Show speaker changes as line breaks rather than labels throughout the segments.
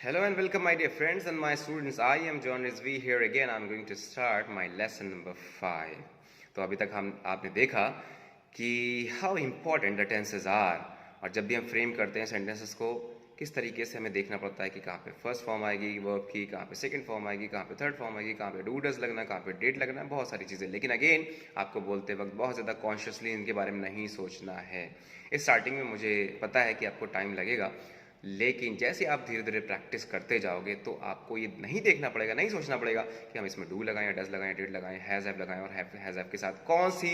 Hello and welcome my dear friends and my students. I am John Rizvi here again. I'm going to start my lesson number 5. तो अभी तक आपने देखा कि how important the tenses are और जब भी हम फ्रेम करते हैं सेंटेंसेस को किस तरीके से हमें देखना पड़ता है कि कहाँ पे फर्स्ट फॉर्म आएगी वर्ब की, कहाँ पे सेकंड फॉर्म आएगी, कहाँ पे थर्ड फॉर्म आएगी, कहाँ पे डू डज लगना, कहाँ पे डेट लगना, बहुत सारी चीज़ें। लेकिन अगेन आपको बोलते वक्त बहुत ज़्यादा कॉन्शियसली इनके बारे में नहीं सोचना है। इस स्टार्टिंग में मुझे पता है कि आपको टाइम लगेगा, लेकिन जैसे आप धीरे धीरे प्रैक्टिस करते जाओगे तो आपको ये नहीं देखना पड़ेगा, नहीं सोचना पड़ेगा कि हम इसमें डू लगाएं, डज लगाएं, डिड लगाएं, हैज़ हैव लगाएं और हैज़ हैव के साथ कौन सी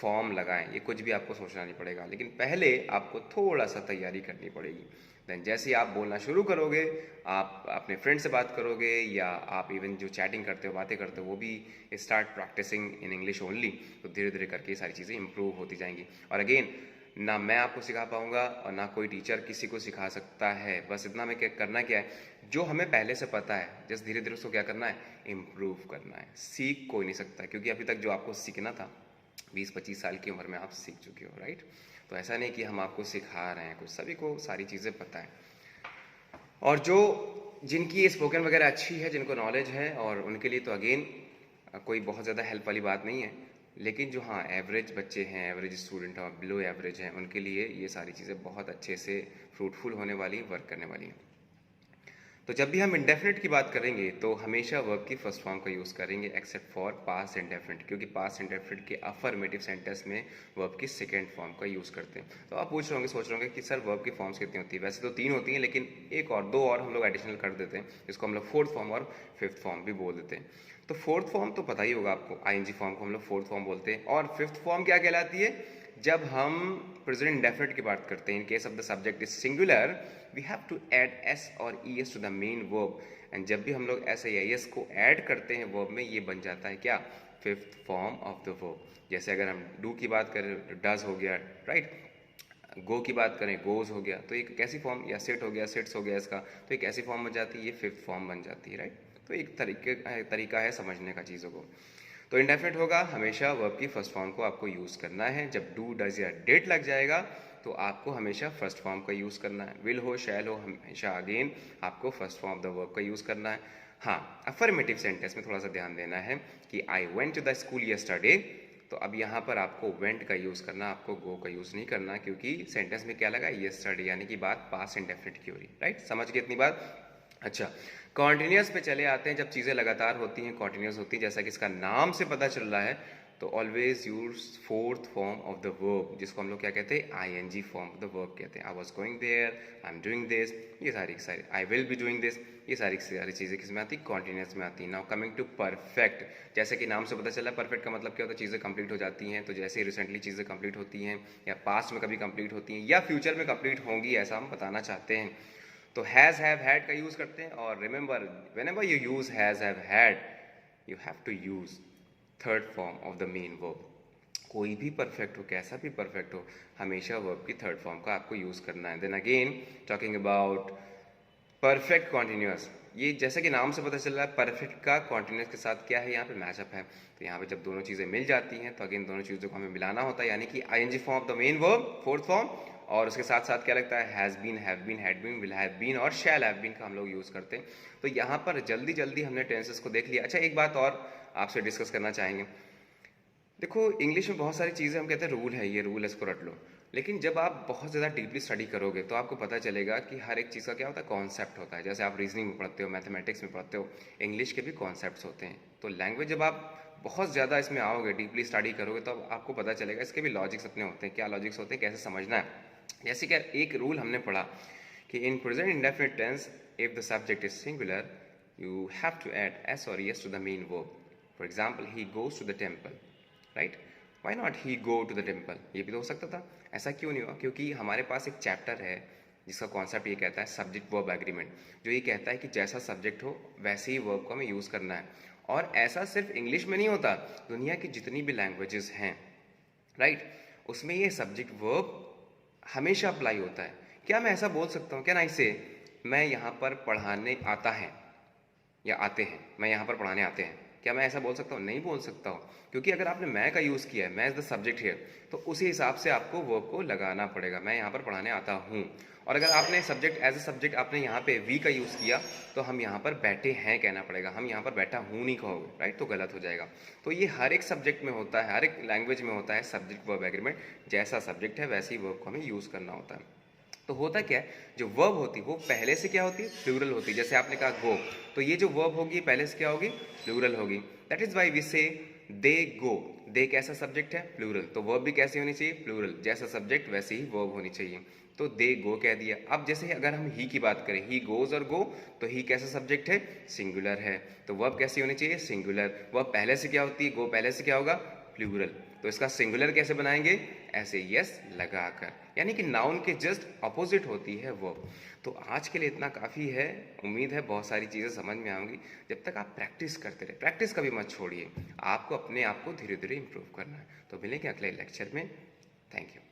फॉर्म लगाएं, ये कुछ भी आपको सोचना नहीं पड़ेगा। लेकिन पहले आपको थोड़ा सा तैयारी करनी पड़ेगी। देन जैसे आप बोलना शुरू करोगे, आप अपने फ्रेंड से बात करोगे या आप इवन जो चैटिंग करते हो, बातें करते हो, वो भी start practicing in English only, तो धीरे धीरे करके ये सारी चीज़ें इंप्रूव होती जाएंगी। और अगेन ना मैं आपको सिखा पाऊंगा और ना कोई टीचर किसी को सिखा सकता है। बस इतना में करना क्या है, जो हमें पहले से पता है जस्ट धीरे धीरे उसको क्या करना है, इम्प्रूव करना है। सीख कोई नहीं सकता, क्योंकि अभी तक जो आपको सीखना था 20-25 साल की उम्र में आप सीख चुके हो, राइट। तो ऐसा नहीं कि हम आपको सिखा रहे हैं कुछ, सभी को सारी चीज़ें पता है। और जो जिनकी स्पोकन वगैरह अच्छी है, जिनको नॉलेज है, और उनके लिए तो अगेन कोई बहुत ज़्यादा हेल्प वाली बात नहीं है। लेकिन जो हाँ एवरेज बच्चे हैं, एवरेज स्टूडेंट और बिलो एवरेज हैं, उनके लिए ये सारी चीज़ें बहुत अच्छे से फ्रूटफुल होने वाली, वर्क करने वाली हैं। तो जब भी हम इंडेफिनिट की बात करेंगे तो हमेशा वर्ब की फर्स्ट फॉर्म का यूज़ करेंगे एक्सेप्ट फॉर पास्ट इंडेफिनिट, क्योंकि पास्ट इंडेफिनिट के अफर्मेटिव सेंटेंस में वर्ब की सेकंड फॉर्म का यूज़ करते हैं। तो आप पूछ रहे होंगे, सोच रहे होंगे कि सर वर्ब की फॉर्म्स कितनी होती है। वैसे तो 3 होती हैं, लेकिन एक और 2 और हम लोग एडिशनल कर देते हैं, जिसको हम लोग फोर्थ फॉर्म और फिफ्थ फॉर्म भी बोल देते हैं। तो फोर्थ फॉर्म तो पता ही होगा आपको, आईएनजी फॉर्म को हम लोग फोर्थ फॉर्म बोलते हैं। और फिफ्थ फॉर्म क्या कहलाती है, जब हम प्रेजेंट इंडेफिनिट की बात करते हैं, in case of the subject is singular, we have to add s और e s to the main verb. And जब भी हम लोग एस या एस को ऐड करते हैं वर्ब में, ये बन जाता है क्या, fifth form of the verb. जैसे अगर हम डू की बात करें, डज हो गया, राइट। गो की बात करें, गोज हो गया, तो एक कैसी फॉर्म, या सिट हो गया, सिट्स हो गया इसका, तो एक ऐसी फॉर्म बन जाती है, ये फिफ्थ फॉर्म बन जाती है, राइट। तो एक तरीका है समझने का चीज़ों को। तो इंडेफिनिट होगा, हमेशा वर्ब की फर्स्ट फॉर्म को आपको यूज़ करना है। जब डू डज या डिड लग जाएगा तो आपको हमेशा फर्स्ट फॉर्म का यूज़ करना है। विल हो, शैल हो, हमेशा अगेन आपको first form of the verb का यूज़ करना है। हाँ, अफर्मेटिव सेंटेंस में थोड़ा सा ध्यान देना है कि I went to the school yesterday, तो अब यहाँ पर आपको वेंट का यूज़ करना, आपको गो का यूज़ नहीं करना, क्योंकि सेंटेंस में क्या लगा, यस्टरडे, यानी कि बात पास्ट इंडेफिनिट की हो रही, राइट। समझ गए इतनी बात। अच्छा, कॉन्टिन्यूस पे चले आते हैं। जब चीज़ें लगातार होती हैं, कॉन्टिन्यूस होती हैं, जैसा कि इसका नाम से पता चल रहा है, तो always use fourth form of the verb, जिसको हम लोग क्या कहते हैं, ING form of the verb कहते हैं। I was going there, I am doing this, ये सारी I will be doing this, ये सारी चीज़ें किस में आती, कॉन्टिन्यूस में आती है। नाउ कमिंग टू परफेक्ट, जैसे कि नाम से पता चला, परफेक्ट का मतलब क्या होता है, चीज़ें कंप्लीट हो जाती हैं। तो जैसे रिसेंटली चीज़ें कंप्लीट होती हैं, या पास्ट में कभी कंप्लीट होती हैं, या फ्यूचर में कंप्लीट होंगी, ऐसा हम बताना चाहते हैं, तो हैज़ हैव हैड का यूज़ करते हैं। और remember, whenever you use has have had, you have to use third form of the main verb. कोई भी परफेक्ट हो, कैसा भी परफेक्ट हो, हमेशा वर्ब की थर्ड फॉर्म का आपको यूज़ करना है। Then again talking about perfect continuous, ये जैसे कि नाम से पता चल रहा है, परफेक्ट का कॉन्टिन्यूस के साथ क्या है, यहाँ पे मैचअप है। तो यहाँ पे जब दोनों चीज़ें मिल जाती हैं, तो अगेन दोनों चीज़ों को हमें मिलाना होता है, यानी कि ING form of the main verb, fourth form, और उसके साथ साथ क्या लगता है, has been, have been, had been, will have been और शैल हैव बीन का हम लोग यूज़ करते हैं। तो यहाँ पर जल्दी जल्दी हमने टेंसेस को देख लिया। अच्छा, एक बात और आपसे डिस्कस करना चाहेंगे। देखो, इंग्लिश में बहुत सारी चीज़ें हम कहते हैं रूल है, ये रूल है, इसको रट लो। लेकिन जब आप बहुत ज़्यादा डीपली स्टडी करोगे तो आपको पता चलेगा कि हर एक चीज़ का क्या होता है, कॉन्सेप्ट होता है। जैसे आप रीजनिंग में पढ़ते हो, मैथमेटिक्स में पढ़ते हो, इंग्लिश के भी कॉन्सेप्ट्स होते हैं। तो लैंग्वेज जब आप बहुत ज़्यादा इसमें आओगे, डीपली स्टडी करोगे, तो आपको पता चलेगा इसके भी लॉजिक्स अपने होते हैं। क्या लॉजिक्स होते हैं, कैसे समझना है। जैसे कि एक रूल हमने पढ़ा कि in present indefinite tense, if the subject is singular, you have to add s और s to the main verb. For example, he goes to the temple, right. Why not he go to the temple, ये भी तो हो सकता था। ऐसा क्यों नहीं हुआ, क्योंकि हमारे पास एक चैप्टर है जिसका कॉन्सेप्ट ये कहता है सब्जेक्ट वर्ब एग्रीमेंट, जो ये कहता है कि जैसा सब्जेक्ट हो वैसे ही वर्ब को हमें यूज़ करना है। और ऐसा सिर्फ इंग्लिश में नहीं होता, दुनिया की जितनी भी लैंग्वेजेस हैं, राइट, उसमें ये सब्जेक्ट वर्ब हमेशा अप्लाई होता है। क्या मैं ऐसा बोल सकता हूँ, क्या ना, इसे मैं यहाँ पर पढ़ाने आता है या आते हैं, मैं यहाँ पर पढ़ाने आते हैं, क्या मैं ऐसा बोल सकता हूँ? नहीं बोल सकता हूँ, क्योंकि अगर आपने मैं का यूज़ किया है, मैं इज द सब्जेक्ट हियर, तो उसी हिसाब से आपको वर्ब को लगाना पड़ेगा। मैं यहाँ पर पढ़ाने आता हूँ। और अगर आपने सब्जेक्ट एज अ सब्जेक्ट आपने यहाँ पे वी का यूज़ किया, तो हम यहाँ पर बैठे हैं कहना पड़ेगा। हम यहाँ पर बैठा हूँ नहीं कहोगे, राइट? तो गलत हो जाएगा। तो ये हर एक सब्जेक्ट में होता है, हर एक लैंग्वेज में होता है सब्जेक्ट वर्ब एग्रीमेंट। जैसा सब्जेक्ट है वैसे ही वर्ब को हमें यूज़ करना होता है। तो होता क्या है, जो वर्ब होती है वो पहले से क्या होती है? प्लूरल होती है। जैसे आपने कहा गो, तो ये जो वर्ब होगी पहले से क्या होगी? प्लूरल होगी। दैट इज वाई वी से दे गो। दे कैसा सब्जेक्ट है? प्लूरल। तो वर्ब भी कैसी होनी चाहिए? प्लूरल। जैसा सब्जेक्ट वैसे ही वर्ब होनी चाहिए। तो दे गो कह दिया। अब जैसे अगर हम ही की बात करें, ही गोज और गो, तो ही कैसा सब्जेक्ट है? सिंगुलर है। तो वर्ब कैसी होनी चाहिए? सिंगुलर। वर्ब पहले से क्या होती है? गो पहले से क्या होगा? प्लूरल। तो इसका सिंगुलर कैसे बनाएंगे? ऐसे यस लगाकर, यानी कि नाउन के जस्ट अपोजिट होती है वर्ब। तो आज के लिए इतना काफ़ी है। उम्मीद है बहुत सारी चीज़ें समझ में आएंगी। जब तक आप प्रैक्टिस करते रहे, प्रैक्टिस कभी मत छोड़िए। आपको अपने आप को धीरे धीरे इंप्रूव करना है। तो मिलेंगे अगले लेक्चर में। Thank you.